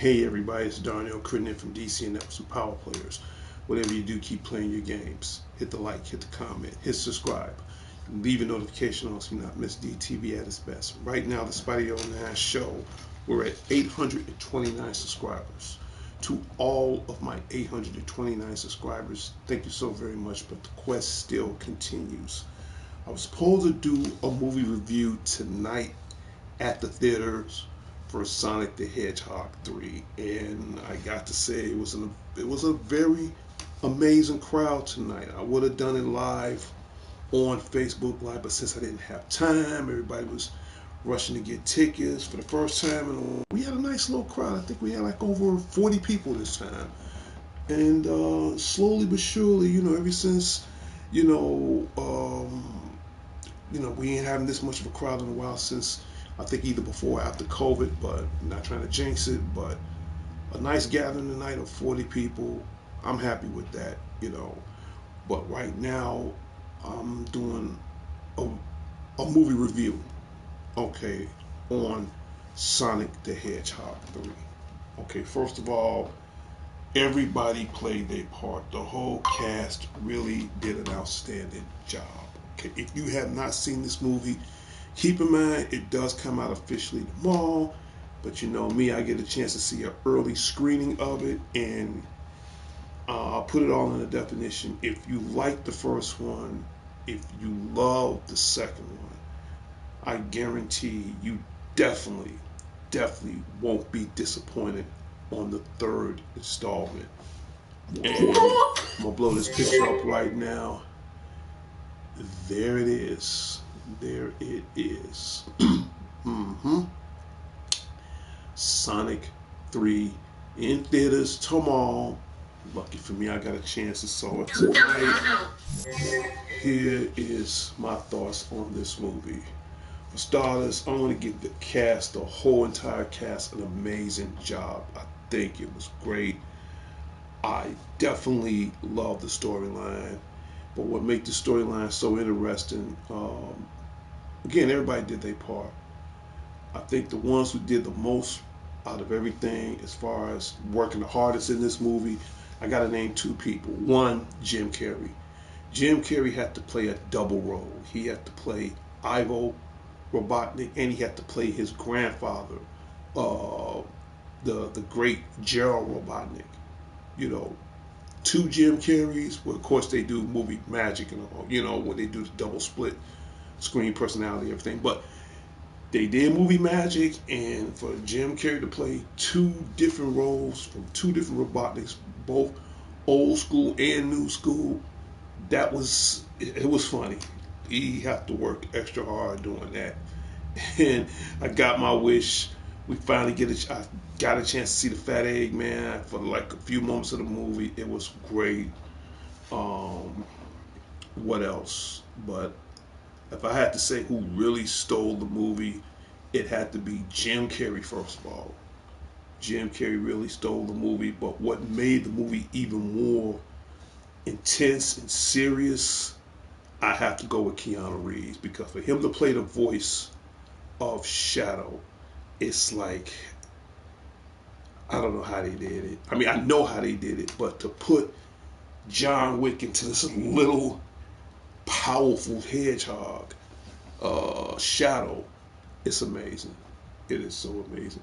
Hey everybody, it's Darnell Crittenden from DC and Networks and Power Players. Whatever you do, keep playing your games. Hit the like, hit the comment, hit subscribe. Leave a notification on so you not miss DTV at its best. Right now, the Spidey Online show, we're at 829 subscribers. To all of my 829 subscribers, thank you so very much, but the quest still continues. I was supposed to do a movie review tonight at the theaters for Sonic the Hedgehog 3, and I got to say it was a very amazing crowd tonight. I would have done it live on Facebook Live, but since I didn't have time, everybody was rushing to get tickets for the first time, and we had a nice little crowd. I think we had like over 40 people this time, and slowly but surely, ever since, you know, we ain't having this much of a crowd in a while since I think either before or after COVID, but I'm not trying to jinx it, but a nice gathering tonight of 40 people. I'm happy with that. But right now, I'm doing a movie review, okay, on Sonic the Hedgehog 3. Okay, first of all, everybody played their part. The whole cast really did an outstanding job. Okay, if you have not seen this movie, keep in mind it does come out officially tomorrow, but you know me, I get a chance to see an early screening of it, and I'll put it all in a definition. If you like the first one, if you love the second one, I guarantee you definitely, definitely won't be disappointed on the third installment. And I'm gonna blow this picture up right now. There it is. There it is. mm-hmm. Sonic 3 in theaters tomorrow. Lucky for me, I got a chance to saw it tonight. Here is my thoughts on this movie. For starters, I want to give the cast, the whole entire cast, an amazing job. I think it was great. I definitely love the storyline. But what made the storyline so interesting, again, everybody did their part. I think the ones who did the most out of everything as far as working the hardest in this movie, I got to name two people. One, Jim Carrey. Jim Carrey had to play a double role. He had to play Ivo Robotnik, and he had to play his grandfather, uh, the great Gerald Robotnik. You know, two Jim Carreys. Well, of course, they do movie magic and all. When they do the double split screen personality, everything. But they did movie magic, and for Jim Carrey to play two different roles from two different Robotniks, both old school and new school, it was funny. He had to work extra hard doing that, and I got my wish. We finally I got a chance to see the Fat Egg Man for like a few moments of the movie. It was great. Um, what else? But if I had to say who really stole the movie, it had to be Jim Carrey, first of all. Jim Carrey really stole the movie, but what made the movie even more intense and serious, I have to go with Keanu Reeves, because for him to play the voice of Shadow, it's like, I don't know how they did it. I mean, I know how they did it, but to put John Wick into this little powerful hedgehog, Shadow, it's amazing. It is so amazing.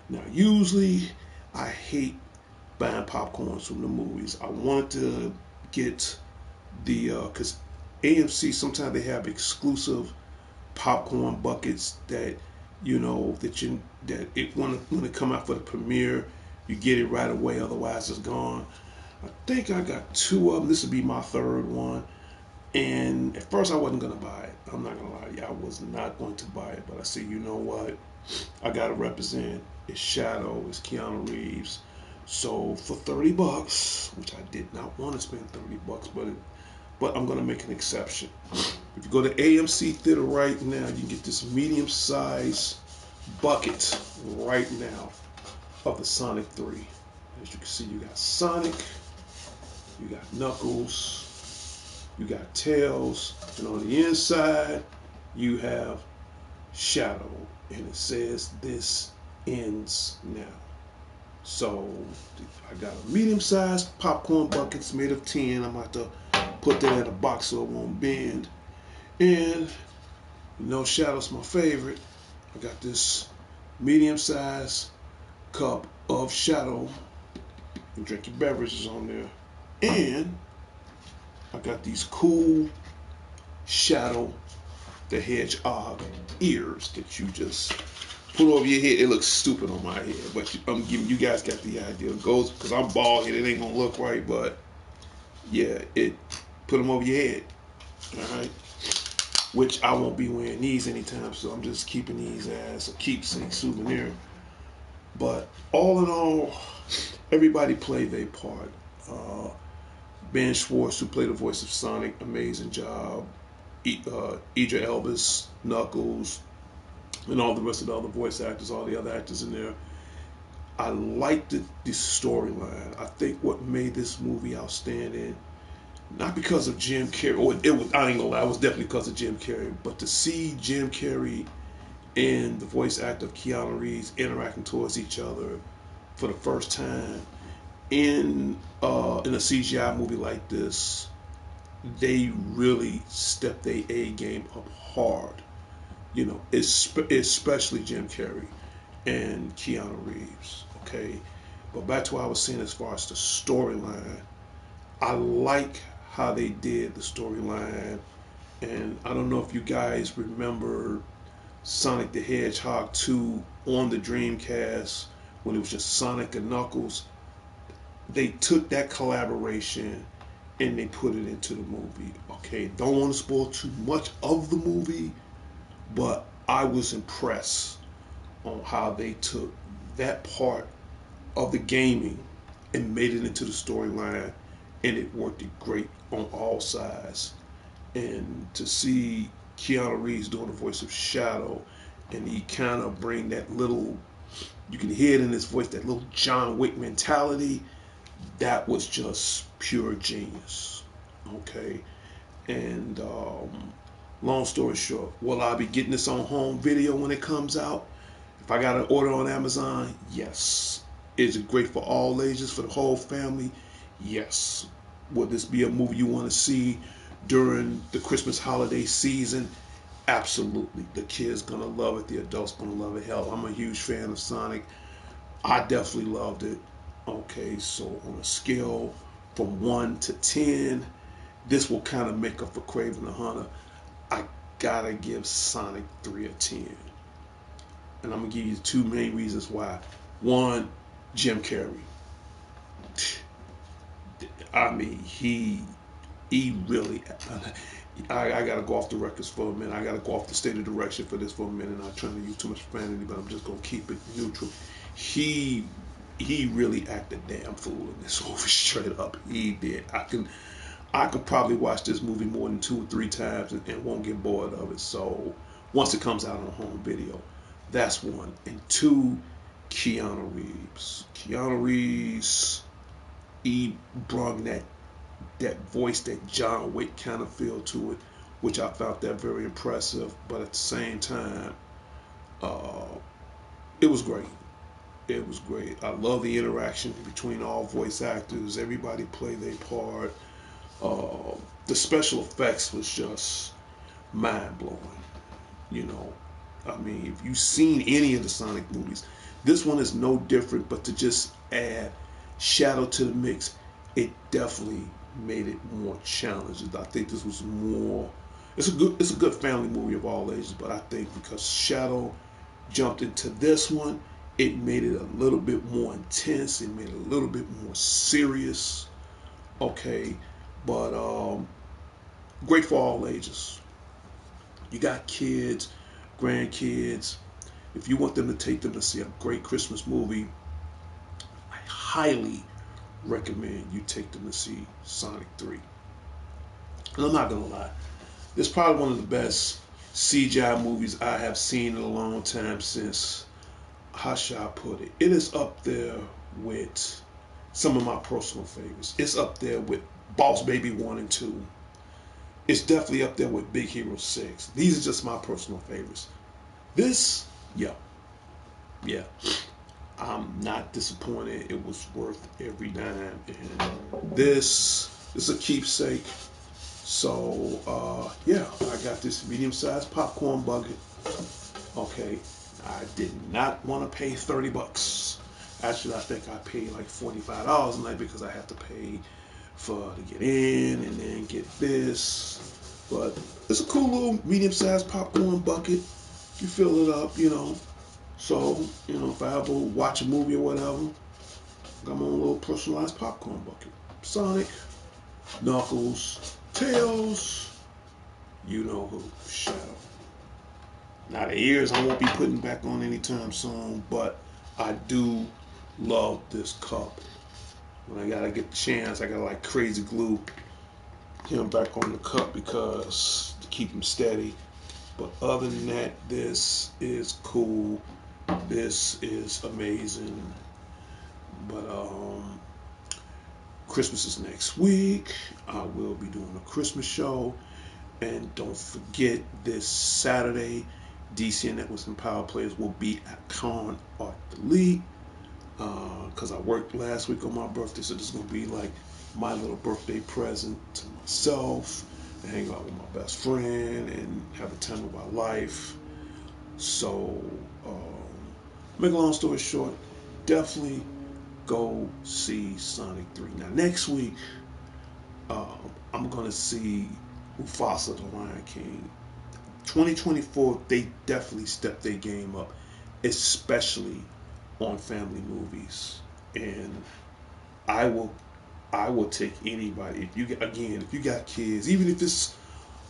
Now, usually I hate buying popcorns from the movies. I want to get because AMC, sometimes they have exclusive popcorn buckets that when it come out for the premiere, you get it right away. Otherwise, it's gone. I think I got two of them. This will be my third one. And at first I wasn't gonna buy it. I'm not gonna lie to you, I was not going to buy it. But I said, you know what? I gotta represent. It's Shadow, it's Keanu Reeves. So for $30, which I did not want to spend $30, but I'm gonna make an exception. If you go to AMC Theater right now, you can get this medium size bucket right now of the Sonic 3. As you can see, you got Sonic, you got Knuckles, you got Tails, and on the inside, you have Shadow. And it says, "This ends now." So I got a medium-sized popcorn buckets made of tin. I'm about to put that in a box so it won't bend. And you know, Shadow's my favorite. I got this medium-sized cup of Shadow. And drink your beverages on there. And I got these cool Shadow the Hedgehog ears that you just put over your head. It looks stupid on my head, but I'm giving you guys got the idea. It goes because I'm bald headed. It ain't gonna look right, but yeah, it put them over your head. All right, which I won't be wearing these anytime, so I'm just keeping these as a keepsake souvenir. But all in all, everybody played their part. Ben Schwartz, who played the voice of Sonic, amazing job. Idris Elba's Knuckles, and all the rest of the other voice actors, all the other actors in there. I liked the storyline. I think what made this movie outstanding, not because of Jim Carrey, or it was, I ain't gonna lie, it was definitely because of Jim Carrey, but to see Jim Carrey and the voice actor of Keanu Reeves interacting towards each other for the first time in a CGI movie like this, they really stepped their A game up hard. You know, especially Jim Carrey and Keanu Reeves. Okay, but back to what I was saying as far as the storyline, I like how they did the storyline, and I don't know if you guys remember Sonic the Hedgehog 2 on the Dreamcast when it was just Sonic and Knuckles. They took that collaboration and they put it into the movie. Okay, don't want to spoil too much of the movie, but I was impressed on how they took that part of the gaming and made it into the storyline, and it worked it great on all sides. And to see Keanu Reeves doing the voice of Shadow, and he kind of bring that little, you can hear it in his voice, that little John Wick mentality, that was just pure genius. Okay, and long story short, will I be getting this on home video when it comes out? If I got an order on Amazon, yes. Is it great for all ages, for the whole family? Yes. Will this be a movie you want to see during the Christmas holiday season? Absolutely. The kids gonna love it. The adults gonna love it. Hell, I'm a huge fan of Sonic. I definitely loved it. Okay, so on a scale from 1 to 10, this will kind of make up for Craven the Hunter. I gotta give Sonic 3 a 10. And I'm gonna give you the two main reasons why. One, Jim Carrey. I mean, he really. I gotta go off the records for a minute. I gotta go off the state of direction for this for a minute. I'm not trying to use too much profanity, but I'm just gonna keep it neutral. He he really acted damn fool in this movie, straight up. He did. I could probably watch this movie more than 2 or 3 times and won't get bored of it. So once it comes out on home video, that's one. And two, Keanu Reeves. Keanu Reeves, he brought that voice, that John Wick kind of feel to it, which I found that very impressive. But at the same time, uh, it was great. It was great. I love the interaction between all voice actors. Everybody played their part. The special effects was just mind blowing. You know, I mean, if you've seen any of the Sonic movies, this one is no different. But to just add Shadow to the mix, it definitely made it more challenging. I think this was more. It's a good family movie of all ages. But I think because Shadow jumped into this one, it made it a little bit more intense. It made it a little bit more serious. Okay, but Great for all ages. You got kids, grandkids. If you want them to take them to see a great Christmas movie, I highly recommend you take them to see Sonic 3. And I'm not gonna lie, it's probably one of the best CGI movies I have seen in a long time since, how shall I put it? It is up there with some of my personal favorites. It's up there with Boss Baby 1 and 2. It's definitely up there with Big Hero 6. These are just my personal favorites. This, yeah, yeah. I'm not disappointed. It was worth every dime. And this is a keepsake. So, yeah, I got this medium-sized popcorn bucket. Okay, I did not want to pay $30. Actually, I think I paid like $45 a night because I had to pay to get in and then get this. But it's a cool little medium-sized popcorn bucket. You fill it up, So, if I ever watch a movie or whatever, I got my own little personalized popcorn bucket. Sonic, Knuckles, Tails, you know who, Shadow. Now the ears I won't be putting back on anytime soon, but I do love this cup. When I gotta get the chance, I gotta like crazy glue him back on the cup because to keep him steady. But other than that, this is cool. This is amazing. But Christmas is next week. I will be doing a Christmas show. And don't forget this Saturday, DC Networks and Power Players will be at Con Art Delete. Because I worked last week on my birthday, so this is going to be like my little birthday present to myself, and hang out with my best friend and have the time of my life. So, make a long story short, definitely go see Sonic 3. Now, next week, I'm going to see Mufasa the Lion King. 2024, they definitely stepped their game up, especially on family movies. And I will take anybody. If you got kids, even if it's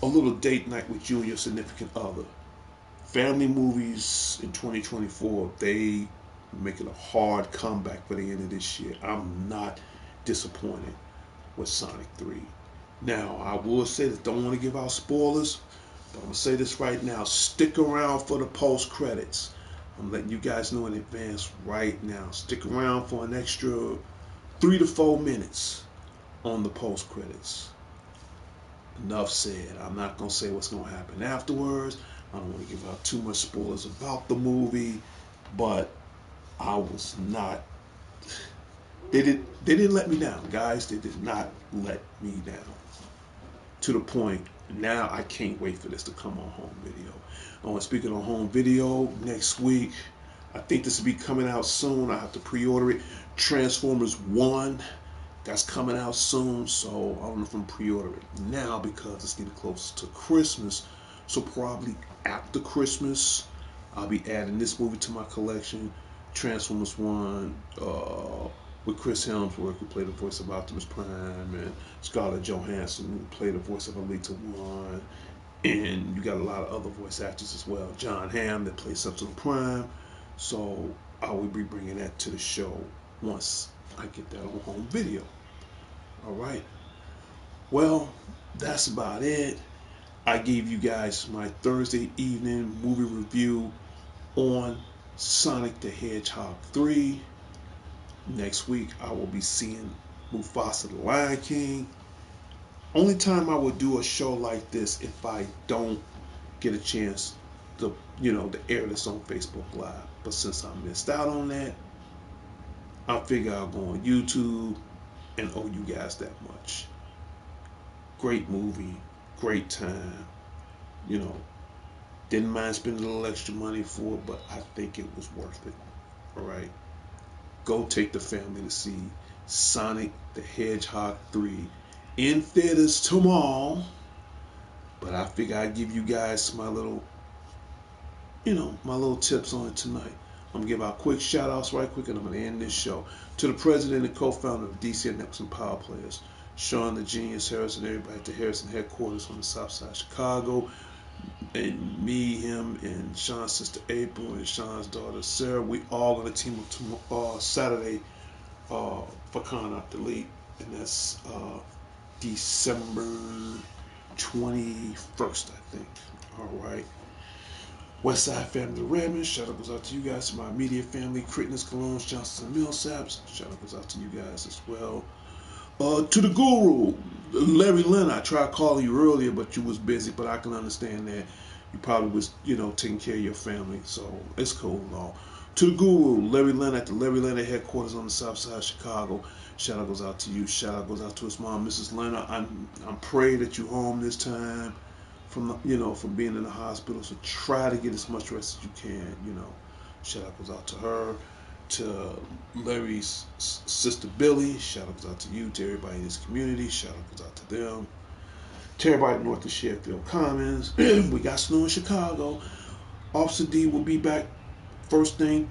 a little date night with you and your significant other, family movies in 2024, they making a hard comeback for the end of this year. I'm not disappointed with Sonic 3. Now, I will say this, don't want to give out spoilers, but I'm going to say this right now. Stick around for the post credits. I'm letting you guys know in advance right now. Stick around for an extra 3 to 4 minutes on the post credits. Enough said. I'm not going to say what's going to happen afterwards. I don't want to give out too much spoilers about the movie, but I was not. They didn't let me down, guys. They did not let me down. To the point, now I can't wait for this to come on home video. Speaking on home video, next week, I think this will be coming out soon. I have to pre-order it. Transformers 1, that's coming out soon. So I don't know if I'm pre-ordering it now because it's getting close to Christmas. So probably after Christmas, I'll be adding this movie to my collection. Transformers 1, with Chris Hemsworth, who played the voice of Optimus Prime, and Scarlett Johansson, who played the voice of Alita 1. And you got a lot of other voice actors as well. John Hamm, that plays Optimus Prime. So I will be bringing that to the show once I get that on home video. All right. Well, that's about it. I gave you guys my Thursday evening movie review on Sonic the Hedgehog 3. Next week, I will be seeing Mufasa the Lion King. Only time I would do a show like this if I don't get a chance to air this on Facebook Live. But since I missed out on that, I figure I'll go on YouTube and owe you guys that much. Great movie, great time. Didn't mind spending a little extra money for it, but I think it was worth it. All right. Go take the family to see Sonic the Hedgehog 3 in theaters tomorrow. But I figure I'd give you guys my little tips on it tonight. I'm going to give out quick shout outs right quick and I'm going to end this show. To the president and co-founder of DC Networks and Power Players, Sean the Genius Harrison, everybody at the Harrison headquarters on the south side of Chicago. And me, him, and Sean's sister April, and Sean's daughter Sarah, we all gonna team up Saturday for Con Out Delete, and that's December 21st, I think. All right. Westside family Redmond, shout out goes out to you guys. To my immediate family, Crittens, Colognes, Johnsons, and Millsaps, shout out goes out to you guys as well. To the guru, Larry Lynn, I tried calling you earlier, but you was busy, but I can understand that you probably was, taking care of your family, so it's cool. No. To the guru, Larry Lynn at the Larry Leonard headquarters on the south side of Chicago. Shout out goes out to you. Shout out goes out to his mom, Mrs. Leonard. I'm praying that you home this time from being in the hospital. So try to get as much rest as you can. Shout out goes out to her, to Larry's sister Billy. Shout out goes out to you, to everybody in this community. Shout out goes out to them. To everybody north of Sheffield Commons. We got snow in Chicago. Officer D will be back first thing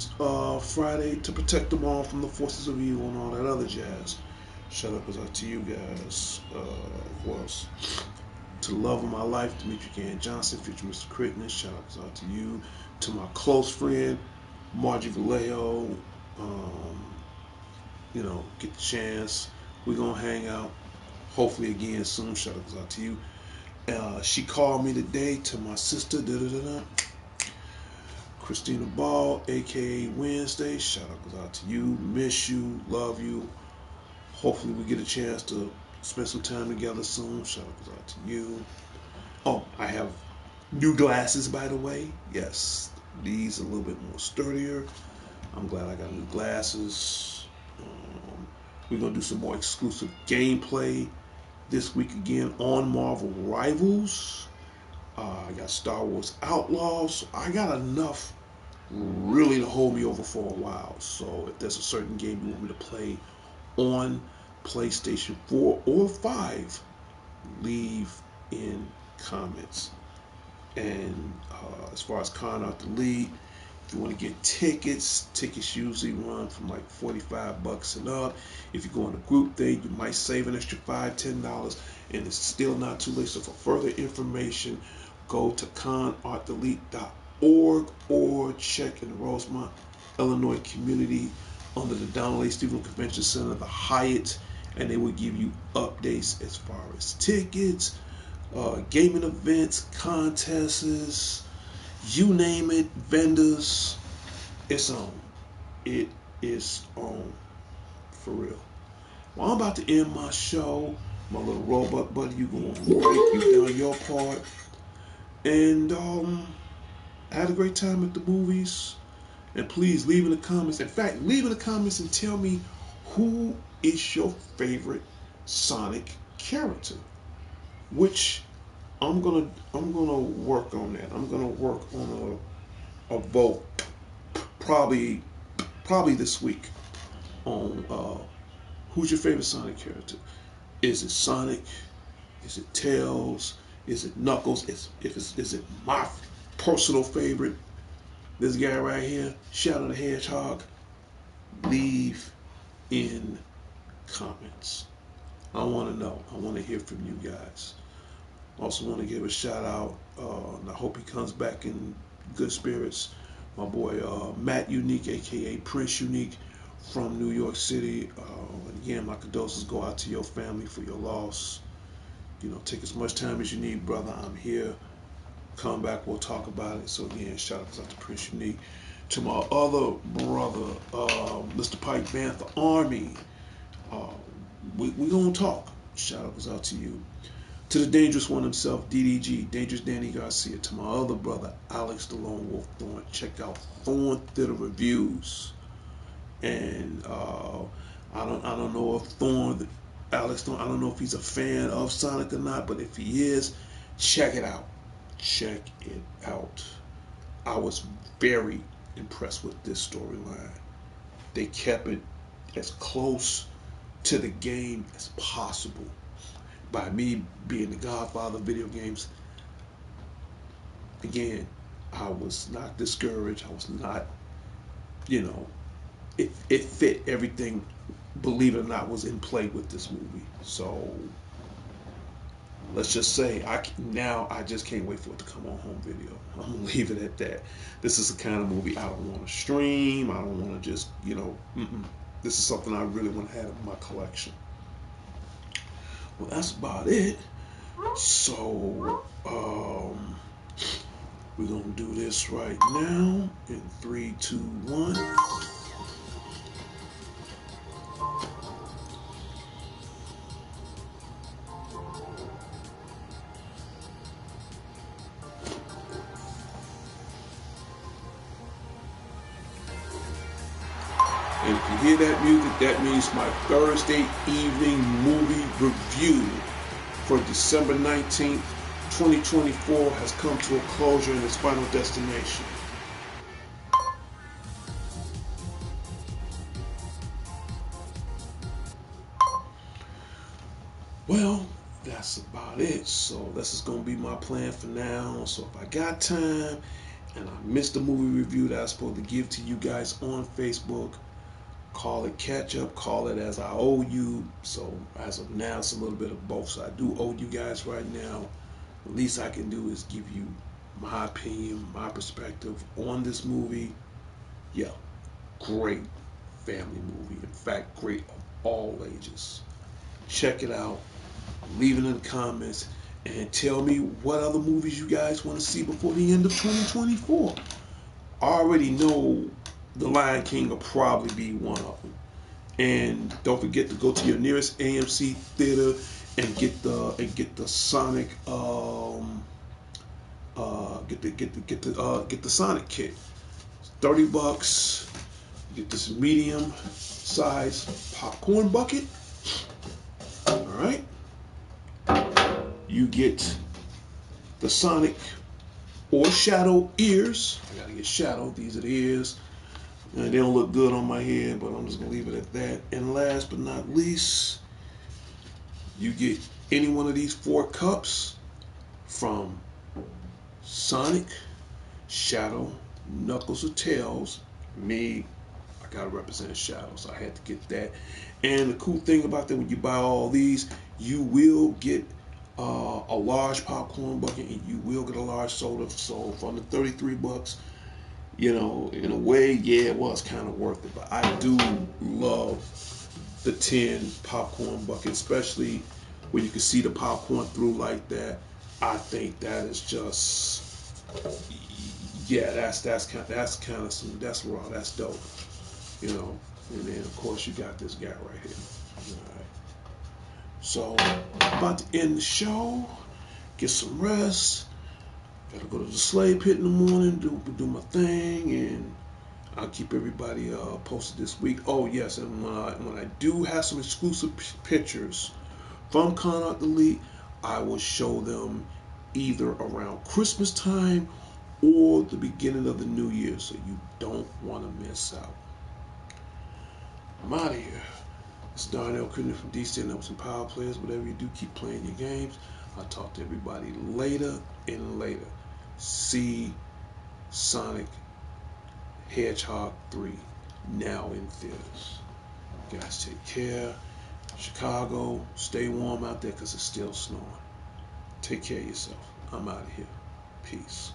Friday to protect them all from the forces of evil and all that other jazz. Shout out goes out to you guys. Who else? To the love of my life, Demetri Gann Johnson, future Mr. Crittenden. Shout out goes out to you. To my close friend, Margie Vallejo. Get the chance. We're going to hang out. Hopefully again soon. Shout out goes out to you. She called me today. To my sister, Christina Ball, aka Wednesday. Shout out goes out to you. Miss you. Love you. Hopefully we get a chance to spend some time together soon. Shout out goes out to you. Oh, I have new glasses, by the way. Yes, these are a little bit more sturdier. I'm glad I got new glasses. We're going to do some more exclusive gameplay this week again on Marvel Rivals. I got Star Wars Outlaws. So I got enough really to hold me over for a while. So if there's a certain game you want me to play on PlayStation 4 or 5, leave in comments. And as far as Con Out Delete, if you want to get tickets usually run from like $45 and up. If you go on a group thing, you might save an extra $5-10, and it's still not too late. So for further information, go to conartdelete.org or check in the Rosemont, Illinois community under the Donald A. Stevens Convention Center, the Hyatt, and they will give you updates as far as tickets, gaming events, contests, you name it, vendors. It's on. It is on for real. Well, I'm about to end my show. My little robot buddy, you going to break. You done your part. And I had a great time at the movies. And please leave in the comments. In fact, leave in the comments and tell me who is your favorite Sonic character. Which I'm gonna work on that. I'm gonna work on a vote probably this week on who's your favorite Sonic character. Is it Sonic? Is it Tails? Is it Knuckles? Is it my personal favorite? This guy right here, Shadow the Hedgehog. Leave in comments. I want to know. I want to hear from you guys. Also want to give a shout out, and I hope he comes back in good spirits. My boy Matt Unique, aka Prince Unique, from New York City. And again, my condolences go out to your family for your loss. Take as much time as you need, brother. I'm here. Come back, we'll talk about it. So again, shout out to Prince Unique. To my other brother, Mr. Pike Banther Army. We gonna talk. Shout out to you. To the dangerous one himself, DDG, Dangerous Danny Garcia. To my other brother, Alex the Lone Wolf Thorn. Check out Thorn Theater Reviews. And I don't know if Alex Thorn, I don't know if he's a fan of Sonic or not, but if he is, check it out. Check it out. I was very impressed with this storyline. They kept it as close to the game as possible. By me being the godfather of video games, again, I was not discouraged. I was not, it fit everything believe it or not, was in play with this movie. So let's just say I just can't wait for it to come on home video. I'm gonna leave it at that. This is the kind of movie I don't want to stream. I don't want to just this is something I really want to have in my collection. Well, that's about it. So we're gonna do this right now in 3, 2, 1. And if you hear that music, that means my Thursday evening movie review for December 19th, 2024 has come to a closure in its final destination. Well, that's about it. So this is going to be my plan for now. So if I got time and I missed the movie review that I was supposed to give to you guys on Facebook, call it catch up, call it as I owe you. So as of now, it's a little bit of both. So I do owe you guys right now. The least I can do is give you my opinion, my perspective on this movie. Yeah, great family movie. In fact, great of all ages. Check it out. Leave it in the comments and tell me what other movies you guys want to see before the end of 2024. I already know The Lion King will probably be one of them. And don't forget to go to your nearest AMC theater and get the Sonic get the Sonic kit. $30. Get this medium size popcorn bucket. All right. You get the Sonic or Shadow ears. I gotta get Shadow. These are the ears. They don't look good on my head, but I'm just gonna leave it at that. And last but not least, you get any one of these 4 cups from Sonic, Shadow, Knuckles, or Tails. Me, I gotta represent Shadow, so I had to get that. And the cool thing about that, when you buy all these, you will get a large popcorn bucket, and you will get a large soda. So from the $33, in a way, yeah, it was kind of worth it. But I do love the 10 popcorn bucket, especially when you can see the popcorn through like that. I think that is just, yeah, that's raw, that's dope, And then of course you got this guy right here. All right. So about to end the show. Get some rest. Gotta go to the slave pit in the morning, do my thing, and I'll keep everybody posted this week. Oh yes, and when I do have some exclusive pictures from Connaught Elite, I will show them either around Christmas time or the beginning of the new year, so you don't want to miss out. I'm out of here. It's Darnell Crittenden from DC and some Power Players. Whatever you do, keep playing your games. I'll talk to everybody later and later. See Sonic Hedgehog 3 now in theaters. You guys take care. Chicago, stay warm out there because it's still snowing. Take care of yourself. I'm out of here. Peace.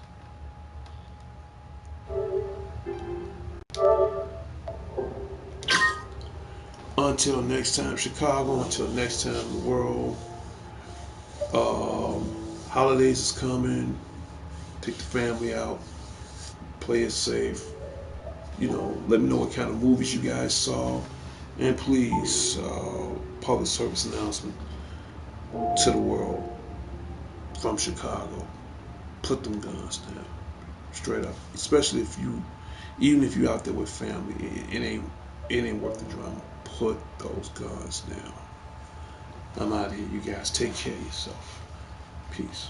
Until next time, Chicago. Until next time, the world. Holidays is coming. Take the family out. Play it safe. Let me know what kind of movies you guys saw. And please, public service announcement to the world from Chicago. Put them guns down. Straight up. Especially even if you out there with family, it ain't worth the drama. Put those guns down. I'm out of here. You guys take care of yourself. Peace.